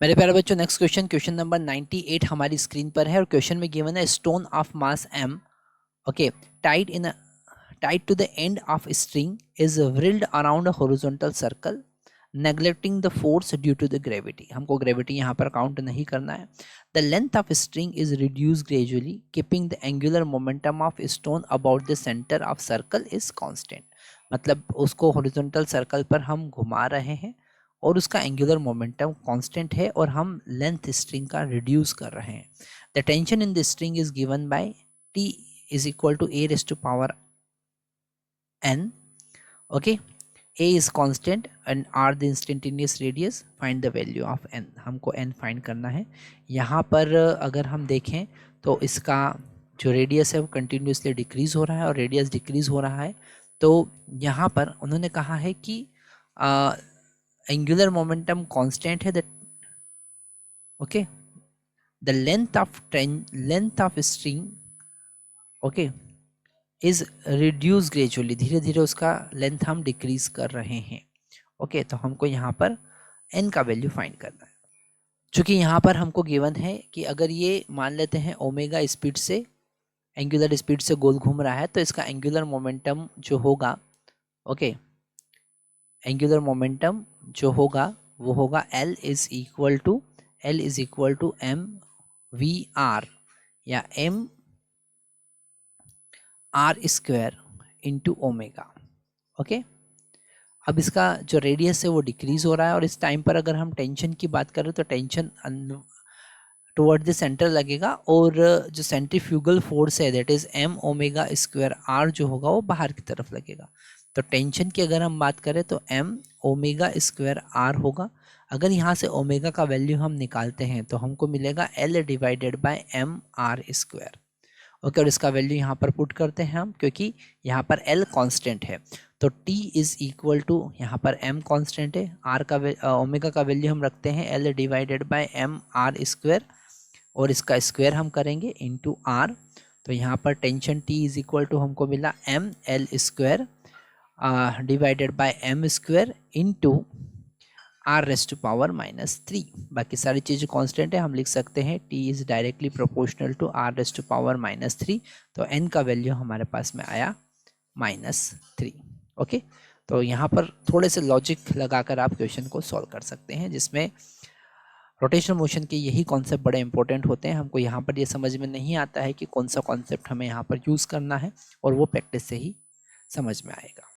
मेरे प्यारे बच्चों, नेक्स्ट क्वेश्चन, क्वेश्चन नंबर 98 हमारी स्क्रीन पर है और क्वेश्चन में गिवन है stone of mass m, okay, tied to the end of string is whirled around a horizontal circle neglecting the force due to the gravity. हमको gravity यहाँ पर count नहीं करना है. The length of string is reduced gradually keeping the angular momentum of stone about the center of circle is constant. मतलब उसको horizontal circle पर हम घुमा रहे हैं और उसका एंगुलर मोमेंटम कांस्टेंट है और हम लेंथ स्ट्रिंग का रिड्यूस कर रहे हैं. The tension in the string is given by T is equal to a raised to power n. Okay, a is constant and r the instantaneous radius. Find the value of n. हमको n find करना है. यहाँ पर अगर हम देखें तो इसका जो रेडियस है वो कंटिन्यूसली डिक्रीज हो रहा है और रेडियस डिक्रीज हो रहा है. तो यहाँ पर उन्होंने कहा है कि एंगुलर मोमेंटम कांस्टेंट है. Okay, the length of string okay is reduce gradually. धीरे धीरे उसका लेंथ हम डिक्रीज कर रहे हैं. ओके, तो हमको यहाँ पर n का वैल्यू फाइंड करना है. चूंकि यहाँ पर हमको गिवन है कि अगर ये मान लेते हैं ओमेगा स्पीड से, एंगुलर स्पीड से गोल घूम रहा है, तो इसका एंगुलर मोमेंटम जो होगा, ओके, एंगुलर मोमेंटम जो होगा वो होगा L is equal to m v r या m r square into omega. Okay, अब इसका जो रेडियस है वो डिक्रीज हो रहा है और इस टाइम पर अगर हम टेंशन की बात करें तो टेंशन टुवर्ड द सेंटर लगेगा और जो सेंट्रीफ्यूगल फोर्स है that is m omega square r जो होगा वो बाहर की तरफ लगेगा. तो टेंशन की अगर हम बात करें तो m ओमेगा स्क्वायर r होगा. अगर यहाँ से ओमेगा का वैल्यू हम निकालते हैं तो हमको मिलेगा L divided by m r square. Okay, और इसका वैल्यू यहाँ पर पुट करते हैं हम क्योंकि यहाँ पर L कांस्टेंट है. तो T इज इक्वल टू, यहाँ पर m कांस्टेंट है, r का ओमेगा का वैल्यू हम रखते हैं L divided by m r square और इसका स्क्वायर हम करेंगे इंटू r. तो यहाँ पर tension T is equal to हमको मिला m L square divided by m square into r raised to power -3. बाकी सारी चीज़ें कांस्टेंट है, हम लिख सकते हैं t is directly proportional to r raised to power -3. तो n का वैल्यू हमारे पास में आया -3. ओके, तो यहाँ पर थोड़े से लॉजिक लगाकर आप क्वेश्चन को सॉल्व कर सकते हैं जिसमें रोटेशनल मोशन के यही कॉन्सेप्ट बड़े इंपॉर्टेंट होते हैं. हमको यहाँ पर ये समझ में नहीं आता है कि कौन सा कॉन्सेप्ट हमें यहाँ पर यूज़ करना है और वो प्रैक्टिस से ही समझ में आएगा.